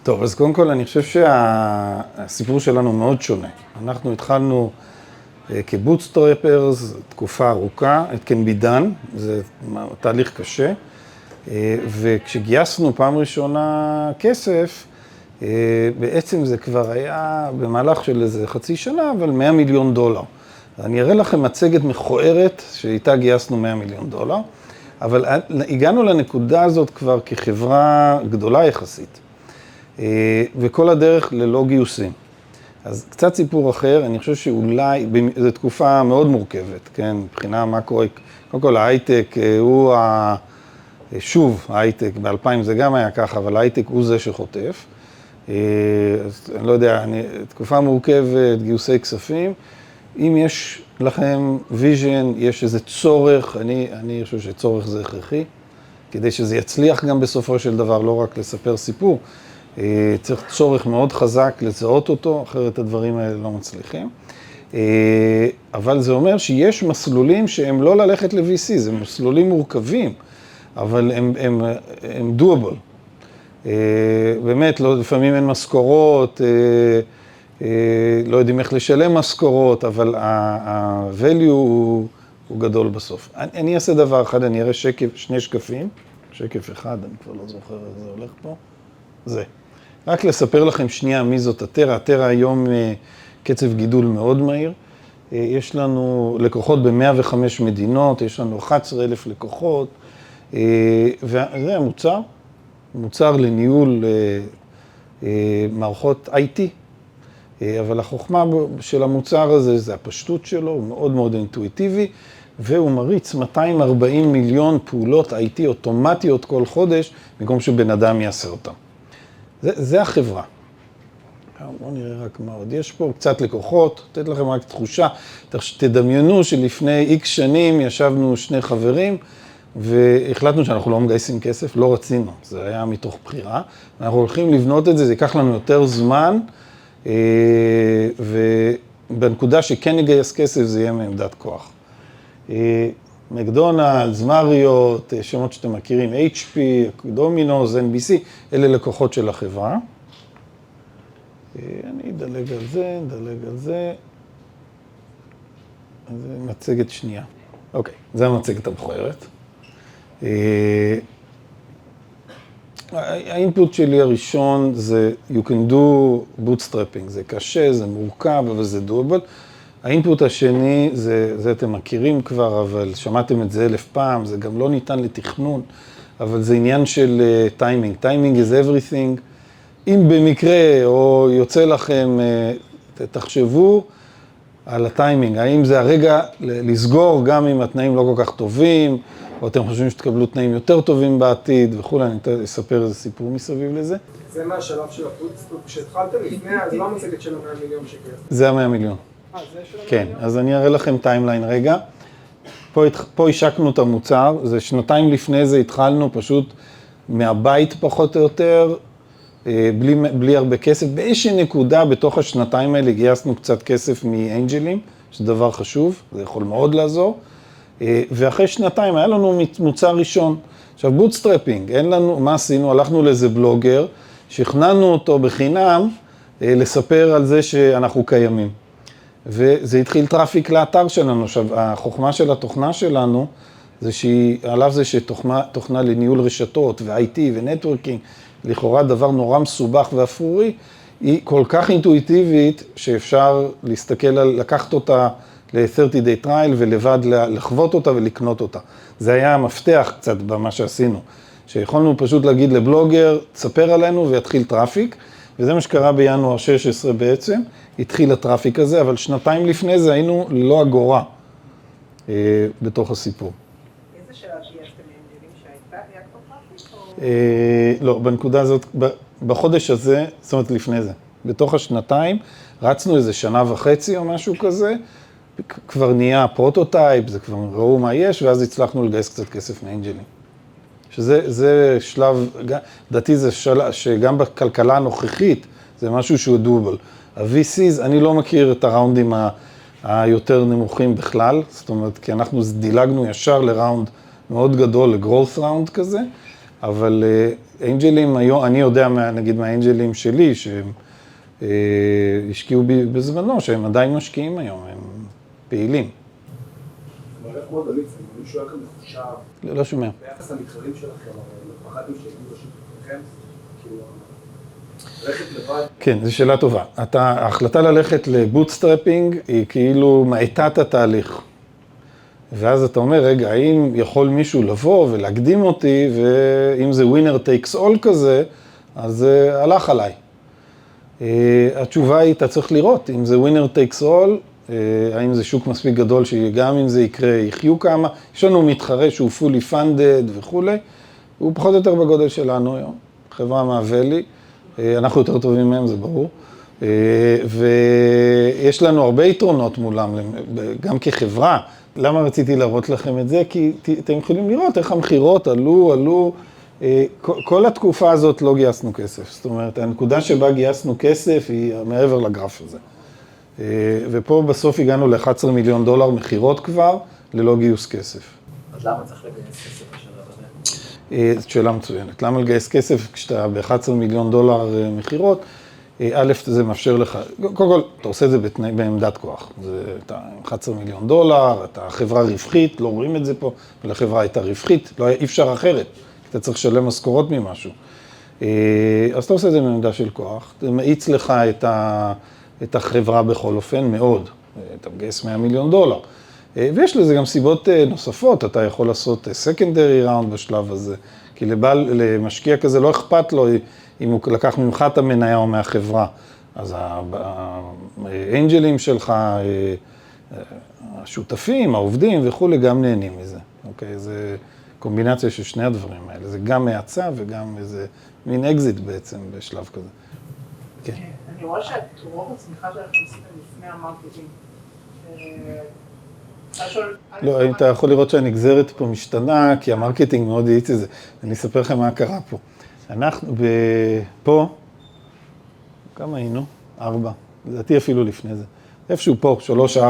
טוב, אז קודם כל אני חושב שהסיפור שלנו מאוד שונה. אנחנו התחלנו כבוטסטראפרס, תקופה ארוכה, it can be done, זה תהליך קשה, וכשגייסנו פעם ראשונה כסף, בעצם זה כבר היה במהלך של איזה חצי שנה, אבל $100 מיליון. אני אראה לכם מצגת מכוערת שאיתה גייסנו $100 מיליון, אבל הגענו לנקודה הזאת כבר כחברה גדולה יחסית, וכל הדרך ללא גיוסים. אז קצת סיפור אחר, אני חושב שאולי, זו תקופה מאוד מורכבת, כן? מבחינה מה קורה, קודם כל ההייטק הוא, שוב, ההייטק, ב-2000 זה גם היה ככה, אבל ההייטק הוא זה שחוטף. אז אני לא יודע, תקופה מורכבת, גיוסי כספים. אם יש לכם ויז'ן, יש איזה צורך, אני חושב שצורך זה הכרחי, כדי שזה יצליח גם בסופו של דבר, לא רק לספר סיפור. צריך צורך מאוד חזק לזהות אותו, אחרת הדברים האלה לא מצליחים. אבל זה אומר שיש מסלולים שהם לא ללכת ל-VC, זה מסלולים מורכבים, אבל הם doable. באמת, לפעמים אין משכורות, לא יודעים איך לשלם משכורות, אבל ה-value הוא גדול בסוף. אני אעשה דבר אחד, אני אראה שני שקפים, שקף אחד, אני כבר לא זוכר איך זה הולך פה, זה. רק לספר לכם שנייה מי זאת הטרה. הטרה היום קצב גידול מאוד מהיר. יש לנו לקוחות ב-105 מדינות, יש לנו 11,000 לקוחות, וזה המוצר, מוצר לניהול מערכות IT, אבל החוכמה של המוצר הזה זה הפשטות שלו, הוא מאוד מאוד אינטואיטיבי, והוא מריץ 240 מיליון פעולות IT אוטומטיות כל חודש, במקום שבן אדם יעשה אותם. זה החברה. בואו נראה רק מה עוד יש פה, קצת לקוחות, לתת לכם רק תחושה. תדמיינו שלפני X שנים ישבנו שני חברים, והחלטנו שאנחנו לא מגייסים כסף, לא רצינו, זה היה מתוך בחירה. אנחנו הולכים לבנות את זה, זה ייקח לנו יותר זמן, ובנקודה שכן נגייס כסף זה יהיה מעמדת כוח. מקדונלדס, מריוט, שמות שאתם מכירים, HP, דומינוס, NBC, אלה לקוחות של החברה. אני אדלג על זה, זה מצגת שנייה. אוקיי, זה המצגת המכוערת. האינפוט שלי הראשון זה you can do bootstrapping, זה קשה, זה מורכב, אבל זה doable. האינפוט השני, זה אתם מכירים כבר, אבל שמעתם את זה 1000 פעם, זה גם לא ניתן לתכנון, אבל זה עניין של טיימינג. טיימינג is everything. אם במקרה או יוצא לכם, תחשבו על הטיימינג. האם זה הרגע לסגור גם אם התנאים לא כל כך טובים, או אתם חושבים שתקבלו תנאים יותר טובים בעתיד וכו', אני אספר איזה סיפור מסביב לזה. זה מהשלב של הבוטסטראפ, כשהתחלתם לפני, אז לא המצגת של $100 מיליון שקל. זה $100 מיליון. זה של $100 כן, מיליון? אז אני אראה לכם טיימליין רגע. פה השקנו את המוצר, זה שנתיים לפני זה התחלנו פשוט מהבית פחות או יותר, בלי הרבה כסף. באיזושהי נקודה בתוך השנתיים האלה גייסנו קצת כסף מאנג'לים, שזה דבר חשוב, זה יכול מאוד לעזור. ואחרי שנתיים היה לנו מוצר ראשון. עכשיו, בוטסטראפינג, אין לנו, מה עשינו? הלכנו לאיזה בלוגר, שכנענו אותו בחינם לספר על זה שאנחנו קיימים. וזה התחיל טראפיק לאתר שלנו. עכשיו, החוכמה של התוכנה שלנו, עליו זה שתוכנה לניהול רשתות ו-IT ונטוורקינג, לכאורה דבר נורא מסובך ואפרורי, היא כל כך אינטואיטיבית שאפשר לקחת אותה ל-30 day trial ולבד לחוות אותה ולקנות אותה. זה היה המפתח קצת במה שעשינו, שיכולנו פשוט להגיד לבלוגר, תספר עלינו ויתחיל טראפיק, וזה מה שקרה בינואר 16 בעצם, התחיל הטראפיק הזה, אבל שנתיים לפני זה היינו ללא אגורה בתוך הסיפור. איזה שלב גייסתם מאנג'לים היה כבר טראפיק? לא, בנקודה הזאת, בחודש הזה, זאת אומרת לפני זה, בתוך השנתיים, רצנו איזה 1.5 שנה או משהו כזה, כבר נהיה פרוטוטייפ, זה כבר ראו מה יש, ואז הצלחנו לגייס קצת כסף מאנג'לים. שזה שלב, דעתי זה שלב שגם בכלכלה הנוכחית, זה משהו שהוא דובל. ה-VCs, אני לא מכיר את הראונדים היותר נמוכים בכלל, זאת אומרת, כי אנחנו דילגנו ישר לראונד מאוד גדול, לגרוס ראונד כזה, אבל אנג'לים היום, אני יודע נגיד מהאנג'לים שלי, שהם השקיעו בזמנו, שהם עדיין משקיעים היום, הם פעילים. זה מערכת מאוד אמיץ, מישהו היה כאן מחושב. לא שומע. ביחס למתחרים שלכם, לא פחדתם שיגידו לשותפכם? כאילו, ללכת לבד? כן, זו שאלה טובה. ההחלטה ללכת לבוטסטרפינג היא כאילו מאטה את התהליך. ואז אתה אומר, רגע, האם יכול מישהו לבוא ולהקדים אותי, ואם זה winner takes all כזה, אז הלך עליי. התשובה היא, אתה צריך לראות, אם זה winner takes all, האם זה שוק מספיק גדול שגם אם זה יקרה, יחיו כמה. יש לנו מתחרה שהוא fully funded וכולי, הוא פחות או יותר בגודל שלנו היום, חברה מהוולי, אנחנו יותר טובים מהם, זה ברור. ויש לנו הרבה יתרונות מולם, גם כחברה. למה רציתי להראות לכם את זה? כי אתם יכולים לראות איך המחירות עלו. כל התקופה הזאת לא גייסנו כסף. זאת אומרת, הנקודה שבה גייסנו כסף היא מעבר לגרף הזה. ופה בסוף הגענו ל-11 מיליון דולר מחירות כבר, ללא גיוס כסף. אז למה צריך לגייס כסף בשלב הזה? זאת שאלה מצוינת. למה לגייס כסף כשאתה ב-11 מיליון דולר מחירות? א', זה מאפשר לך, קודם כל, אתה עושה את זה בעמדת כוח. אתה עם 11 מיליון דולר, אתה חברה רווחית, לא רואים את זה פה, אבל החברה הייתה רווחית, אי אפשר אחרת, אתה צריך לשלם משכורות ממשהו. אז אתה עושה את זה בעמדה של כוח, זה מאיץ לך את החברה בכל אופן מאוד, אתה מגייס 100 מיליון דולר. ויש לזה גם סיבות נוספות, אתה יכול לעשות secondary round בשלב הזה, כי למשקיע כזה לא אכפת לו אם הוא לקח ממך את המניה או מהחברה, אז האנג'לים שלך, השותפים, העובדים וכולי, גם נהנים מזה. אוקיי? זה קומבינציה של שני הדברים האלה, זה גם מהצע וגם איזה מין אקזיט בעצם בשלב כזה. כן. אני רואה שאת רוב הצמיחה שלכם עשיתם לפני המרקטינג. לא, אתה יכול לראות שהנגזרת פה משתנה, כי המרקטינג מאוד יעיץ את זה. אני אספר לכם מה קרה פה. אנחנו פה, כמה היינו? 4, לדעתי אפילו לפני זה. איפשהו פה, 3-4,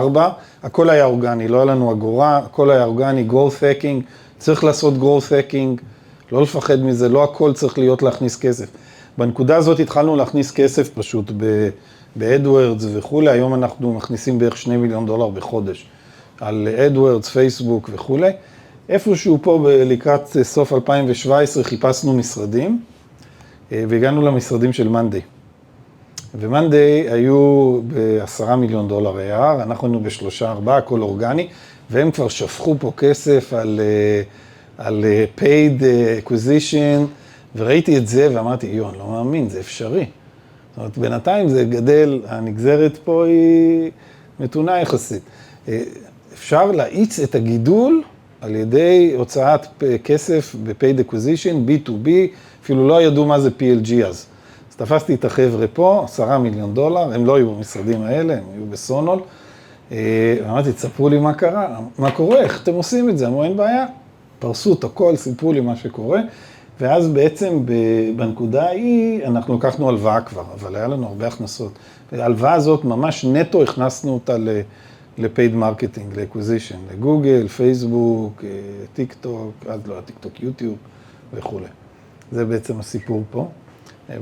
הכל היה אורגני, לא היה לנו אגורה, הכל היה אורגני, growth hacking, צריך לעשות growth hacking, לא לפחד מזה, לא הכל צריך להיות להכניס כסף. בנקודה הזאת התחלנו להכניס כסף פשוט ב-AdWords וכולי, היום אנחנו מכניסים בערך 2 מיליון דולר בחודש, על AdWords, פייסבוק וכולי. איפשהו פה לקראת סוף 2017 חיפשנו משרדים, והגענו למשרדים של מאנדיי. ומאנדיי היו ב10 מיליון דולר AR, אנחנו היינו ב3-4, הכל אורגני, והם כבר שפכו פה כסף על paid acquisition, וראיתי את זה ואמרתי, יון, לא מאמין, זה אפשרי. זאת אומרת, בינתיים זה גדל, הנגזרת פה היא מתונה יחסית. אפשר להאיץ את הגידול על ידי הוצאת כסף ב-paid acquisition, B2B, אפילו לא ידעו מה זה PLG אז. אז תפסתי את החבר'ה פה, 10 מיליון דולר, הם לא היו במשרדים האלה, הם היו בסונול. אמרתי, תספרו לי מה קרה, מה קורה, איך אתם עושים את זה? אמרו, אין בעיה, פרסו את הכל, סיפרו לי מה שקורה, ואז בעצם בנקודה ההיא אנחנו לקחנו הלוואה כבר, אבל היה לנו הרבה הכנסות. ההלוואה הזאת ממש נטו הכנסנו אותה ל-paid marketing, ל-acquisition, לגוגל, פייסבוק, טיק טוק, אז לא, טיק טוק, יוטיוב וכו'. זה בעצם הסיפור פה.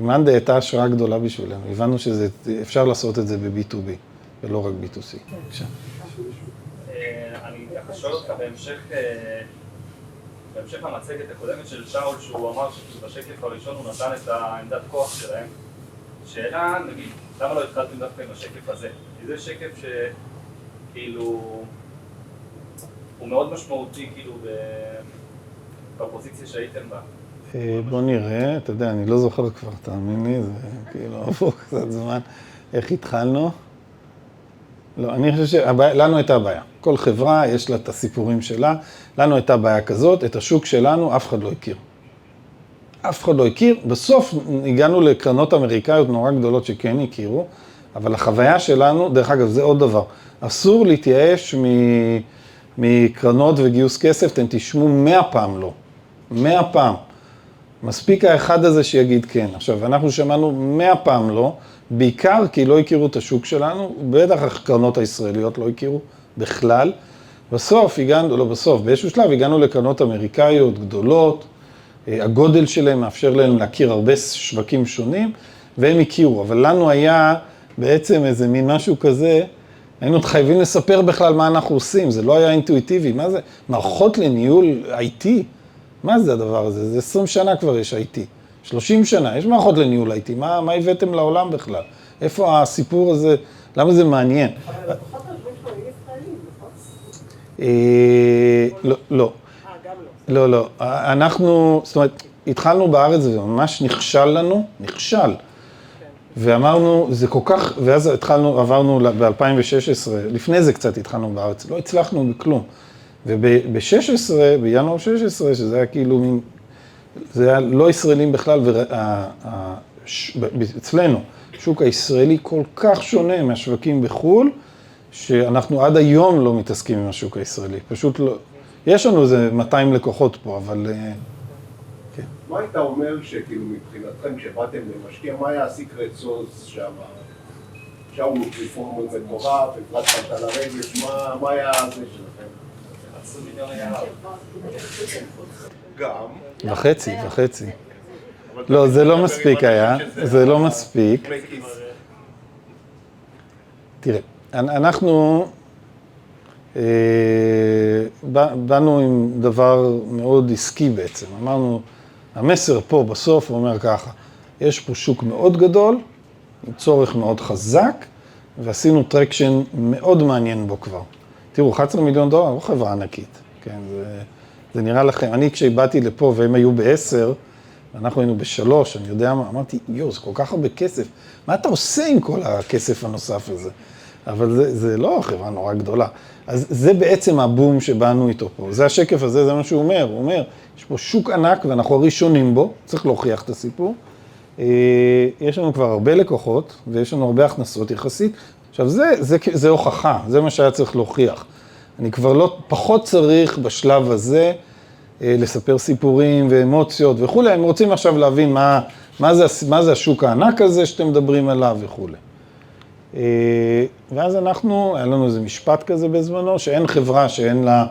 מאנדיי הייתה השראה גדולה בשבילנו, הבנו שאפשר לעשות את זה ב-B2B, ולא רק B2C. בבקשה. אני שואל אותך בהמשך למצגת הקודמת של שאול, שהוא אמר שבשקף הראשון הוא נתן את העמדת כוח שלהם. שאלה, נגיד, למה לא התחלתם דווקא עם השקף הזה? כי זה שקף שכאילו הוא מאוד משמעותי כאילו בפוזיציה שהייתם בה. בוא נראה, אתה יודע, אני לא זוכר כבר, תאמין לי, זה כאילו עבור קצת זמן. איך התחלנו? לא, אני חושב שלנו הייתה בעיה. כל חברה יש לה את הסיפורים שלה, לנו הייתה בעיה כזאת, את השוק שלנו אף אחד לא הכיר. אף אחד לא הכיר, בסוף הגענו לקרנות אמריקאיות נורא גדולות שכן הכירו, אבל החוויה שלנו, דרך אגב, זה עוד דבר, אסור להתייאש מקרנות וגיוס כסף, אתם תשמעו 100 פעם לא, 100 פעם. מספיק האחד הזה שיגיד כן. עכשיו, אנחנו שמענו 100 פעם לא, בעיקר כי לא הכירו את השוק שלנו, בטח הקרנות הישראליות לא הכירו בכלל. בסוף הגענו, לא בסוף, באיזשהו שלב הגענו לקרנות אמריקאיות גדולות, הגודל שלהם מאפשר להם להכיר הרבה שווקים שונים, והם הכירו, אבל לנו היה בעצם איזה מין משהו כזה, היינו חייבים לספר בכלל מה אנחנו עושים, זה לא היה אינטואיטיבי, מה זה? מערכות לניהול IT? מה זה הדבר הזה? זה 20 שנה כבר יש IT, 30 שנה, יש מערכות לניהול IT, מה הבאתם לעולם בכלל? איפה הסיפור הזה, למה זה מעניין? אבל לפחות הדברים שלו היו ישראלים, נכון? לא. גם לא. לא. אנחנו, זאת אומרת, התחלנו בארץ וממש נכשל לנו, ואמרנו, זה כל כך, ואז עברנו ב-2016, לפני זה קצת התחלנו בארץ, לא הצלחנו בכלום. וב-16, בינואר 16, שזה היה כאילו מין, זה היה לא ישראלים בכלל, אצלנו, השוק הישראלי כל כך שונה מהשווקים בחו"ל, שאנחנו עד היום לא מתעסקים עם השוק הישראלי, פשוט לא, יש לנו איזה 200 לקוחות פה, אבל... כן. מה היית אומר שכאילו מבחינתכם, כשבאתם למשקיע, מה היה הסיקרט סוס שם? שאו פרפורמנס מטורף, הפרצת על הרגש, מה היה זה שלכם? 10 מיליון היה... גם. וחצי. לא, זה לא מספיק היה, זה לא מספיק. תראה, אנחנו באנו עם דבר מאוד עסקי בעצם. אמרנו, המסר פה בסוף הוא אומר ככה, יש פה שוק מאוד גדול, עם צורך מאוד חזק, ועשינו טרקשן מאוד מעניין בו כבר. תראו, 11 מיליון דולר, לא חברה ענקית, כן, זה נראה לכם. אני כשבאתי לפה והם היו ב10, אנחנו היינו ב3, אני יודע מה, אמרתי, זה כל כך הרבה כסף, מה אתה עושה עם כל הכסף הנוסף הזה? אבל זה לא חברה נורא גדולה. אז זה בעצם הבום שבאנו איתו פה. זה השקף הזה, זה מה שהוא אומר. הוא אומר, יש פה שוק ענק ואנחנו הראשונים בו, צריך להוכיח את הסיפור. יש לנו כבר הרבה לקוחות ויש לנו הרבה הכנסות יחסית. עכשיו, זה הוכחה, זה מה שהיה צריך להוכיח. אני כבר לא, פחות צריך בשלב הזה לספר סיפורים ואמוציות וכו'. הם רוצים עכשיו להבין מה זה השוק הענק הזה שאתם מדברים עליו וכו'. ואז היה לנו איזה משפט כזה בזמנו, שאין חברה שאין לה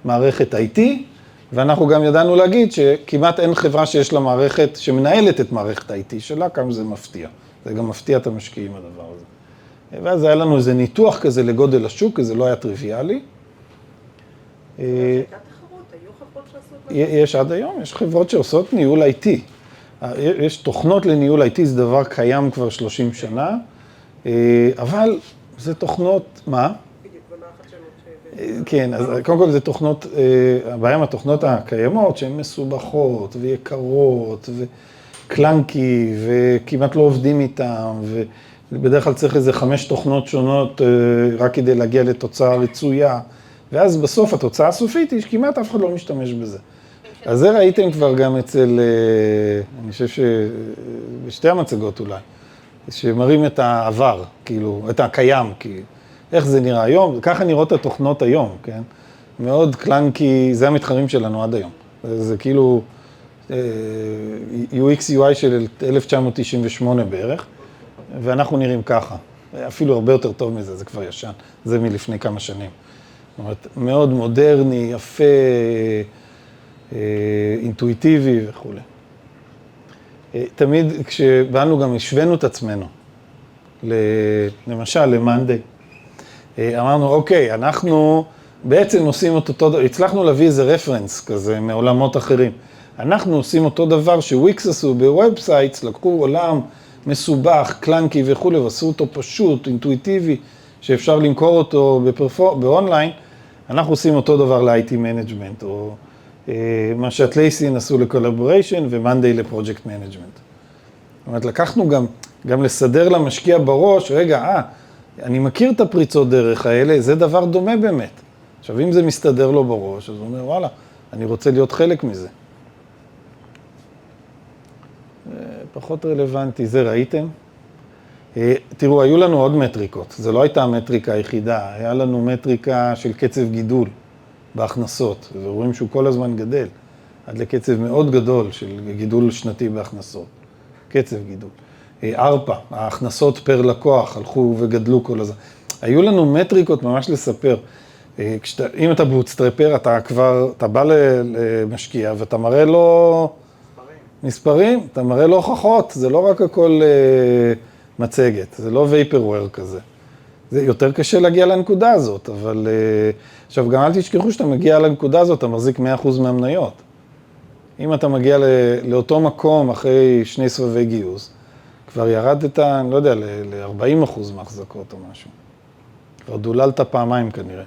מערכת IT, ואנחנו גם ידענו להגיד שכמעט אין חברה שיש לה מערכת, שמנהלת את מערכת IT שלה, כמה זה מפתיע. זה גם מפתיע את המשקיעים הדבר הזה. ואז היה לנו איזה ניתוח כזה לגודל השוק, כי זה לא היה טריוויאלי. הייתה תחרות, היו חברות שעשו את זה? יש עד היום, יש חברות שעושות ניהול IT. יש תוכנות לניהול IT, זה דבר קיים כבר 30 שנה. אבל זה תוכנות, מה? בדיוק, ומה החדשנות? כן, אז קודם כל זה תוכנות, הבעיה עם התוכנות הקיימות שהן מסובכות ויקרות וקלנקי וכמעט לא עובדים איתם ובדרך כלל צריך איזה 5 תוכנות שונות רק כדי להגיע לתוצאה רצויה ואז בסוף התוצאה הסופית היא שכמעט אף אחד לא משתמש בזה. אז זה ראיתם כבר גם אצל, אני חושב שבשתי המצגות אולי. שמראים את העבר, כאילו, את הקיים, כאילו, איך זה נראה היום, ככה נראות התוכנות היום, כן? מאוד קלנקי, זה המתחרים שלנו עד היום. זה כאילו UX UI של 1998 בערך, ואנחנו נראים ככה. אפילו הרבה יותר טוב מזה, זה כבר ישן, זה מלפני כמה שנים. זאת אומרת, מאוד מודרני, יפה, אינטואיטיבי וכו'. תמיד כשבאנו גם השווינו את עצמנו, למשל למאנדיי. אמרנו, אוקיי, אנחנו בעצם עושים אותו, הצלחנו להביא איזה רפרנס כזה מעולמות אחרים. אנחנו עושים אותו דבר שוויקס עשו בוובסייטס, לקחו עולם מסובך, קלנקי וכו', ועשו אותו פשוט, אינטואיטיבי, שאפשר למכור אותו באונליין. אנחנו עושים אותו דבר ל-IT Management, או מה שהטלייסין עשו לקולבוריישן ומאנדיי לפרויקט מנג'מנט. זאת אומרת, לקחנו גם לסדר למשקיע בראש, רגע, אני מכיר את הפריצות דרך האלה, זה דבר דומה באמת. עכשיו, אם זה מסתדר לו בראש, אז הוא אומר, וואלה, אני רוצה להיות חלק מזה. פחות רלוונטי, זה ראיתם? תראו, היו לנו עוד מטריקות, זו לא הייתה המטריקה היחידה, היה לנו מטריקה של קצב גידול בהכנסות, ורואים שהוא כל הזמן גדל, עד לקצב מאוד גדול של גידול שנתי בהכנסות, קצב גידול. ארפה, ההכנסות פר לקוח הלכו וגדלו כל הזמן. היו לנו מטריקות ממש לספר. אם אתה בוטסטרפר, אתה בא למשקיע ואתה מראה לו מספרים, אתה מראה לו הוכחות, זה לא רק הכל מצגת, זה לא וייפרוור כזה. זה יותר קשה להגיע לנקודה הזאת, אבל עכשיו גם אל תשכחו שאתה מגיע לנקודה הזאת, אתה מחזיק 100% מהמניות. אם אתה מגיע לאותו מקום אחרי 2 סבבי גיוס, כבר ירדת, אני לא יודע, ל-40% מהחזקות או משהו. כבר דוללת פעמיים כנראה.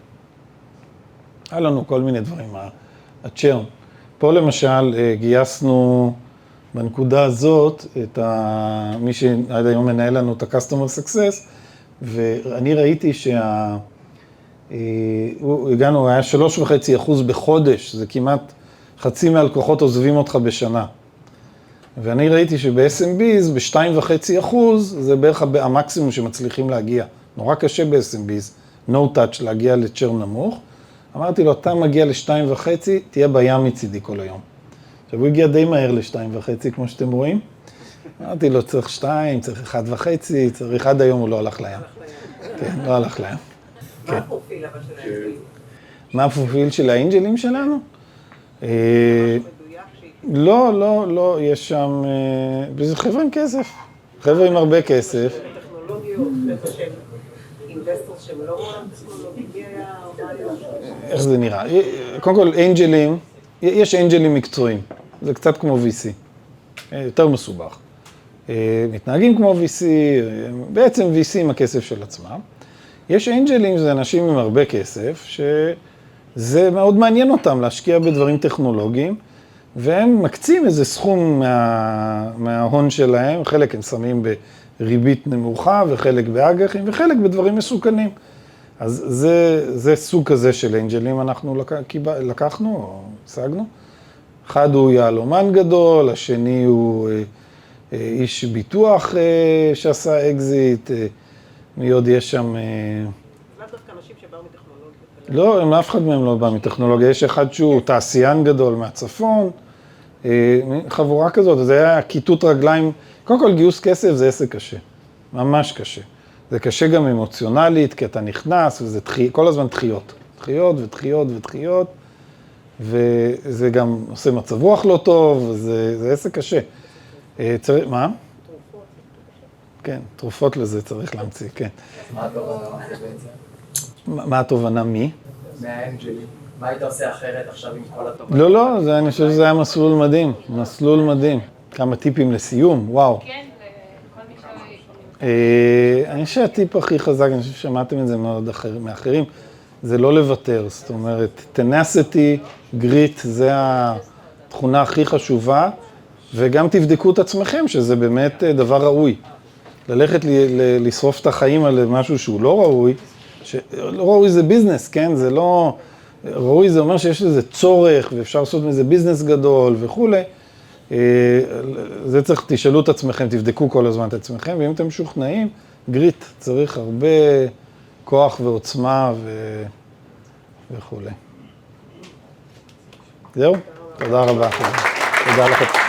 היה לנו כל מיני דברים, הצ'רן. פה למשל גייסנו בנקודה הזאת את מי שעד היום מנהל לנו את ה-Customer Success, ואני ראיתי הגענו, היה 3.5% בחודש, זה כמעט חצי מהלקוחות עוזבים אותך בשנה. ואני ראיתי שב-SMBs, ב-2.5% זה בערך המקסימום שמצליחים להגיע. נורא קשה ב-SMBs, no touch, להגיע לצ'רן נמוך. אמרתי לו, אתה מגיע ל-2.5, תהיה בים מצידי כל היום. עכשיו, הוא הגיע די מהר ל-2.5, כמו שאתם רואים. אמרתי לו, צריך 2, צריך 1.5, צריך עד היום הוא לא הלך לים. כן, לא הלך לים. מה הפרופיל אבל של האנג'לים? מה הפרופיל של האנג'לים שלנו? מדויק שהיא... לא, יש שם... זה חבר'ה עם כסף. חבר'ה עם הרבה כסף. טכנולוגיות, איפה שהם אינבסטורס שהם לא מעולם טכנולוגי, מי היה או איך זה נראה? קודם כל, אנג'לים, יש אנג'לים מקצועיים. זה קצת כמו VC. יותר מסובך. מתנהגים כמו VC, בעצם VC עם הכסף של עצמם. יש אנג'לים, זה אנשים עם הרבה כסף, שזה מאוד מעניין אותם להשקיע בדברים טכנולוגיים, והם מקצים איזה סכום מההון שלהם, חלק הם שמים בריבית נמוכה, וחלק באג"חים, וחלק בדברים מסוכנים. אז זה סוג כזה של אנג'לים אנחנו לקחנו או השגנו. אחד הוא יהלומן גדול, השני הוא איש ביטוח שעשה אקזיט, מי עוד יש שם... לאו דווקא אנשים שבאו מטכנולוגיה. לא, אף אחד מהם לא בא מטכנולוגיה. יש אחד שהוא תעשיין גדול מהצפון, חבורה כזאת, זה היה כיתות רגליים. קודם כל, גיוס כסף זה עסק קשה, ממש קשה. זה קשה גם אמוציונלית, כי אתה נכנס, וזה כל הזמן דחיות. דחיות ודחיות ודחיות, וזה גם עושה מצב רוח לא טוב, זה עסק קשה. צריך, מה? תרופות. כן, תרופות לזה צריך להמציא, כן. מה התובנה בעצם? מה התובנה? מי? מהאנג'לים. מה היית עושה אחרת עכשיו עם כל התובנה? לא, אני חושב שזה היה מסלול מדהים, מסלול מדהים. כמה טיפים לסיום, וואו. כן, לכל מי ש... אני חושב שהטיפ הכי חזק, אני חושב ששמעתם את זה מאוד מאחרים, זה לא לוותר, זאת אומרת, tenacity, grit, זה התכונה הכי חשובה, וגם תבדקו את עצמכם שזה באמת דבר ראוי. ללכת לשרוף את החיים על משהו שהוא לא ראוי, לא ראוי זה ביזנס, כן? זה לא... ראוי זה אומר שיש לזה צורך, ואפשר לעשות מזה ביזנס גדול וכולי. זה צריך, תשאלו את עצמכם, תבדקו כל הזמן את עצמכם, ואם אתם משוכנעים, גריט, צריך הרבה כוח ועוצמה וכולי. זהו? תודה רבה. תודה לכם.